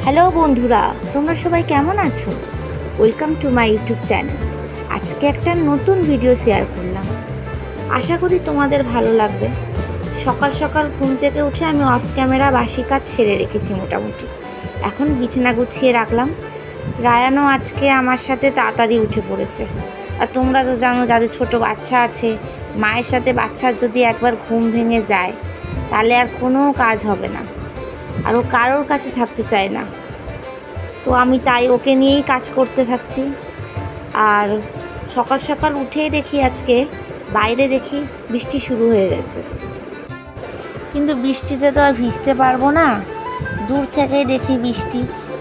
Hello বন্ধুরা, তোমরা সবাই কেমন আছো? Welcome to my YouTube channel. আজকে একটা নতুন ভিডিও শেয়ার করলাম, আশা করি তোমাদের ভালো লাগবে। সকাল সকাল ঘুম থেকে উঠে আমি অফ ক্যামেরা বাসি কাজ সেরে রেখেছি মোটামুটি। এখন বিছানা গুছিয়ে রাখলাম। রায়ানও আজকে আমার সাথে তাড়াতাড়ি উঠে পড়েছে। আর তোমরা তো জানো, যাদের ছোট বাচ্চা আছে, মায়ের সাথে বাচ্চার যদি একবার ঘুম ভেঙে যায় তাহলে আর কোনো কাজ হবে না, আর ও কারোর কাছে থাকতে চায় না। তো আমি তাই ওকে নিয়েই কাজ করতে থাকছি। আর সকাল সকাল উঠেই দেখি আজকে বাইরে দেখি বৃষ্টি শুরু হয়ে গেছে, কিন্তু বৃষ্টিতে তো আর ভিজতে পারবো না। দূর থেকেই দেখি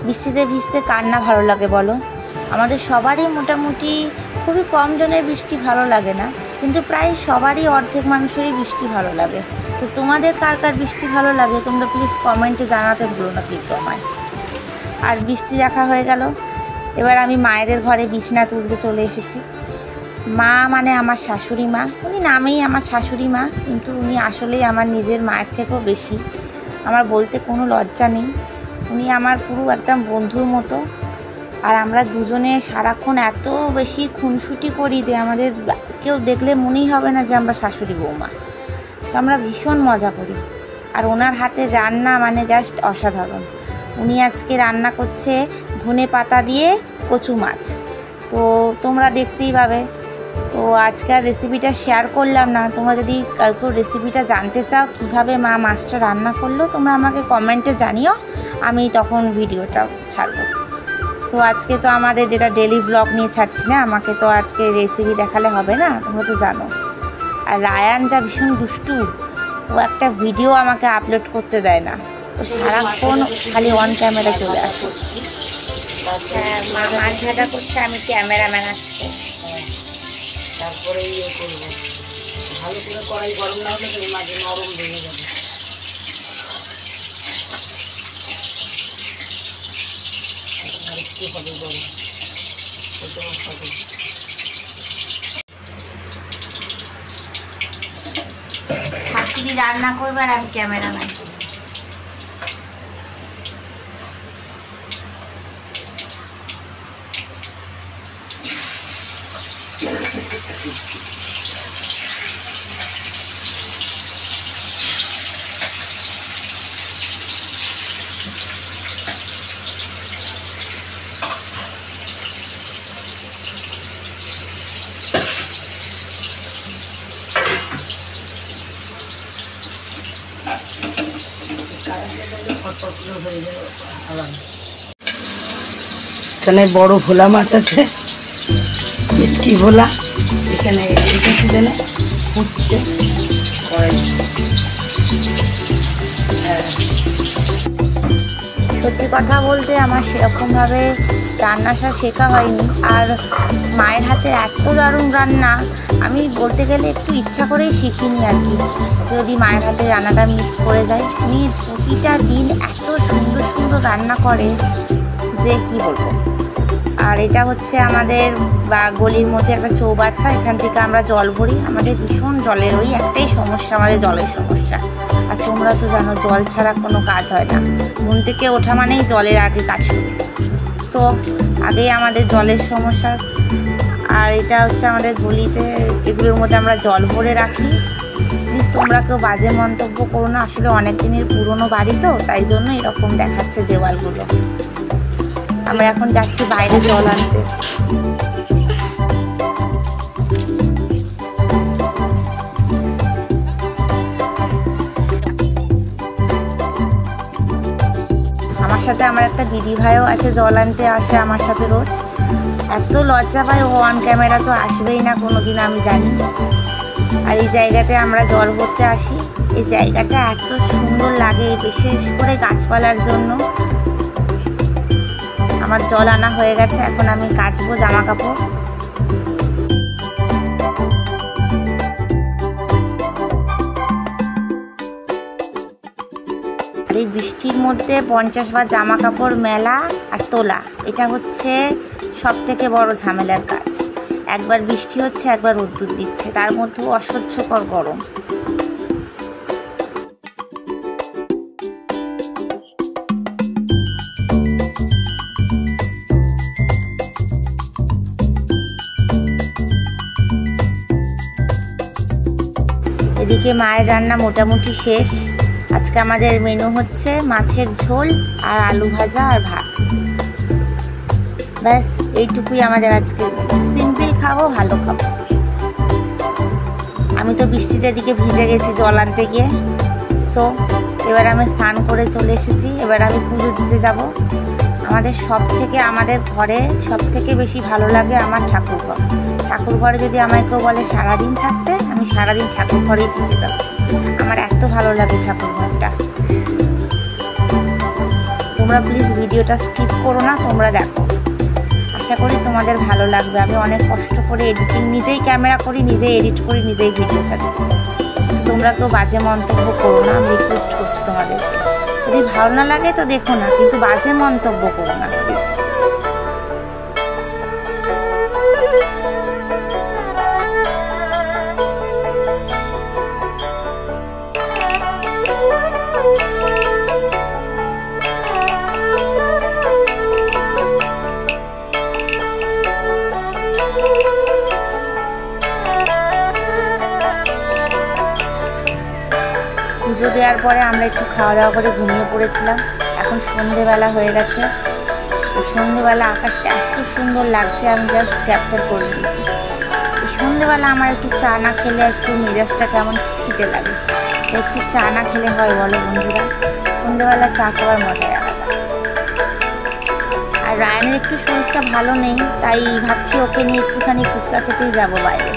বৃষ্টিতে ভিজতে কার না ভালো লাগে বলো? আমাদের সবারই মোটামুটি, খুবই কম জনের বৃষ্টি ভালো লাগে না, কিন্তু প্রায় সবারই, অর্ধেক মানুষেরই বৃষ্টি ভালো লাগে। তো তোমাদের কার কার বৃষ্টি ভালো লাগে তোমরা প্লিজ কমেন্টে জানাতে ভুলো না কিন্তু আমায়। আর বৃষ্টি দেখা হয়ে গেল, এবার আমি মায়েদের ঘরে বিছানা তুলতে চলে এসেছি। মা মানে আমার শাশুড়ি মা, উনি নামেই আমার শাশুড়ি মা, কিন্তু উনি আসলেই আমার নিজের মায়ের থেকেও বেশি। আমার বলতে কোনো লজ্জা নেই, উনি আমার পুরো একদম বন্ধুর মতো। আর আমরা দুজনে সারাক্ষণ এত বেশি খুনসুটি করি যে আমাদের কেউ দেখলে মনেই হবে না যে আমরা শাশুড়ি বৌমা। আমরা ভীষণ মজা করি। আর ওনার হাতের রান্না মানে জাস্ট অসাধারণ। উনি আজকে রান্না করছে ধনে পাতা দিয়ে কচু মাছ, তো তোমরা দেখতেই পাবে। তো আজকের রেসিপিটা শেয়ার করলাম না। তোমরা যদি কাউকে রেসিপিটা জানতে চাও কীভাবে মা মাছটা রান্না করলো, তোমরা আমাকে কমেন্টে জানিও, আমি তখন ভিডিওটা ছাড়বো। তো আজকে তো আমাদের যেটা ডেলি ব্লগ নিয়ে ছাড়ছি না, আমাকে তো আজকে রেসিপি দেখালে হবে না, তোমরা তো জানো। আর রায়ান যা ভীষণ দুষ্টু, ও একটা ভিডিও আমাকে আপলোড করতে দেয় না, ও সারাক্ষণ খালি অন ক্যামেরা চলে আসে। হ্যাঁ, মা মাছ ভাজা করছে, আমি ক্যামেরাম্যান আসছে। তারপরে ইয়ে করবো, ভালো করে কড়াই গরম না হলে মাঝে নরম ভেঙে যাবে। আর একটু হবে গরম, ওটাও হবে। শাশুড়ি রান্না করবে আর আমি ক্যামেরাম্যান। এখানে বড় ভোলা মাছ আছে, ভেটকি ভোলা। এখানে সিজনে ফুটছে কড়াই। সত্যি কথা বলতে আমার সেরকমভাবে রান্নাটা শেখা হয়নি। আর মায়ের হাতে এত দারুণ রান্না, আমি বলতে গেলে একটু ইচ্ছা করেই শিখিনি আর কি। যদি মায়ের হাতে রান্নাটা মিস করে যায়, উনি প্রতিটা দিন এত সুন্দর সুন্দর রান্না করে যে কি বলবো। আর এটা হচ্ছে আমাদের গলির মধ্যে একটা চৌবাচ্চা, এখান থেকে আমরা জল ভরি। আমাদের ভীষণ জলের ওই একটাই সমস্যা, আমাদের জলের সমস্যা। আর তোমরা তো জানো জল ছাড়া কোনো কাজ হয় না, ঘুম থেকে ওঠা মানেই জলের আগে কাজ শুরু। তো আগেই আমাদের জলের সমস্যা। আর এটা হচ্ছে আমাদের গলিতে, এগুলোর মধ্যে আমরা জল ভরে রাখি। প্লিজ তোমরা কেউ বাজে মন্তব্য করো না, আসলে অনেক দিনের পুরনো বাড়ি তো, তাই জন্য এরকম দেখাচ্ছে দেওয়ালগুলো। আমরা এখন যাচ্ছি বাইরে জল আনতে। আমার সাথে আমার একটা দিদি ভাইও আছে, জল আনতে আসে আমার সাথে রোজ। এত লজ্জা পায় ও, অন ক্যামেরা তো আসবেই না কোনোদিন, আমি জানি। আর এই জায়গাতে আমরা জল ভরতে আসি। এই জায়গাটা এত সুন্দর লাগে, বিশেষ করে গাছপালার জন্য। আমার জল আনা হয়ে গেছে, এখন আমি কাচবো জামা কাপড়। এই বৃষ্টির মধ্যে 50 বার জামা কাপড় মেলা আর তোলা, এটা হচ্ছে সব থেকে বড় ঝামেলার কাজ। একবার বৃষ্টি হচ্ছে, একবার রোদ্দুর দিচ্ছে, তার মধ্যেও অসহ্যকর গরম। এদিকে মায়ের রান্না মোটামুটি শেষ। আজকে আমাদের মেনু হচ্ছে মাছের ঝোল আর আলু ভাজা আর ভাত। ব্যাস এইটুকুই আমাদের আজকে। সিম্পল খাবো, ভালো খাবো। আমি তো বৃষ্টিতে এদিকে ভিজে গেছি জল আনতে গিয়ে। সো এবার আমি স্নান করে চলে এসেছি। এবার আমি পুজো দিতে যাব। আমাদের ঘরে সব থেকে বেশি ভালো লাগে আমার ঠাকুরঘর। ঠাকুরঘরে যদি আমায় কেউ বলে সারাদিন থাকতে, আমি সারাদিন ঠাকুর ঘরেই থেকে যাবো। আমার এত ভালো লাগে ঠাকুরঘরটা। তোমরা প্লিজ ভিডিওটা স্কিপ করো না, তোমরা দেখো। আশা করি তোমাদের ভালো লাগবে। আমি অনেক কষ্ট করে এডিটিং নিজেই ক্যামেরা করি, নিজেই এডিট করি, নিজেই ভিডিও ছাড়ি। তোমরা কেউ বাজে মন্তব্য করো না, আমি রিকোয়েস্ট করছি তোমাদেরকে। যদি ভালো না লাগে তো দেখো না, কিন্তু বাজে মন্তব্য করো না প্লিজ। পুজো দেওয়ার পরে আমরা একটু খাওয়া দাওয়া করে ঘুমিয়ে পড়েছিলাম। এখন সন্ধেবেলা হয়ে গেছে। এই সন্ধেবেলা আকাশটা এত সুন্দর লাগছে, আমি জাস্ট ক্যাপচার করে দিয়েছি। এই সন্ধেবেলা আমার একটু চা না খেলে একটু মেজাজটা কেমন খিটে লাগে। একটু চা না খেলে হয় বলো বন্ধুরা? সন্ধেবেলা চা খাওয়ার মজাই আলাদা। আর রায়ানের একটু শরীরটা ভালো নেই, তাই ভাবছি ওকে নিয়ে একটুখানি ফুচকা খেতেই যাবো বাইরে।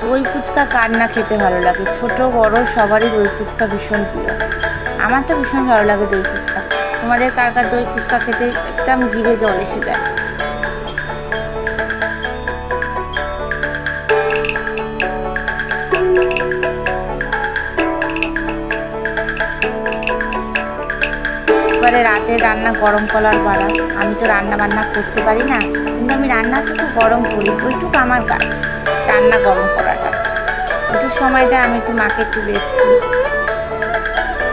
দই ফুচকা কার না খেতে ভালো লাগে? ছোট বড় সবারই দই ফুচকা ভীষণ প্রিয়। আমার তো ভীষণ ভালো লাগে দই ফুচকা। তোমাদের কার কার দই ফুচকা খেতে একদম জিভে জল এসে যায়? এবারে রাতের রান্না গরম করার পাড়া। আমি তো রান্না বান্না করতে পারি না, কিন্তু আমি রান্নাটুকু গরম করি, ওইটুকু আমার কাজ। রান্না গরম করাটা, ওইটুকু সময়টা আমি একটু মাকে একটু রেস্ট দিই।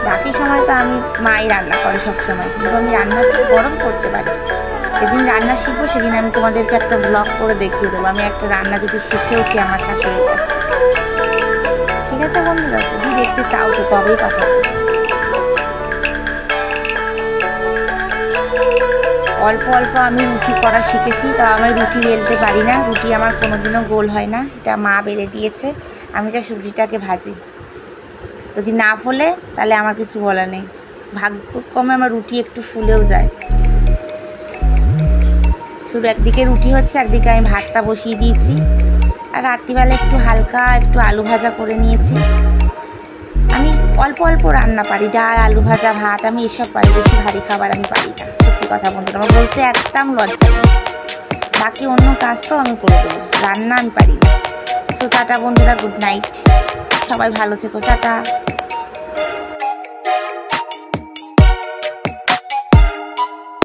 বাকি সময় তো আমি মাই রান্না করে সবসময়, কিন্তু আমি রান্নাটা গরম করতে পারি। যেদিন রান্না শিখবো সেদিন আমি তোমাদেরকে একটা ব্লগ করে দেখিয়ে দেবো আমি একটা রান্না যদি শিখেওছি আমার শাশুড়ির কাছ থেকে। ঠিক আছে বন্ধুরা? যদি দেখতে চাও তো তবেই কথা। অল্প অল্প আমি রুটি করা শিখেছি, তা আমি রুটি বেলতে পারি না। রুটি আমার কোনোদিনও গোল হয় না, এটা মা বেলে দিয়েছে। আমি যা রুটিটাকে ভাজি, যদি না ফোলে তাহলে আমার কিছু বলার নেই। ভাগ্যক্রমে আমার রুটি একটু ফুলেও যায়। শুধু একদিকে রুটি হচ্ছে, একদিকে আমি ভাতটা বসিয়ে দিয়েছি। আর রাত্রিবেলা একটু হালকা একটু আলু ভাজা করে নিয়েছি। আমি অল্প অল্প রান্না পারি, ডাল আলু ভাজা ভাত আমি এসব পারি, বেশি ভারী খাবার আমি পারি না। সত্যি কথা বন্ধুরা, আমার বলতে একদম লজ্জা নেই। বাকি অন্য কাজ তো আমি করে দেবো, রান্না আমি পারি না। সো টাটা বন্ধুরা, গুড নাইট, সবাই ভালো থেকো, টাটা।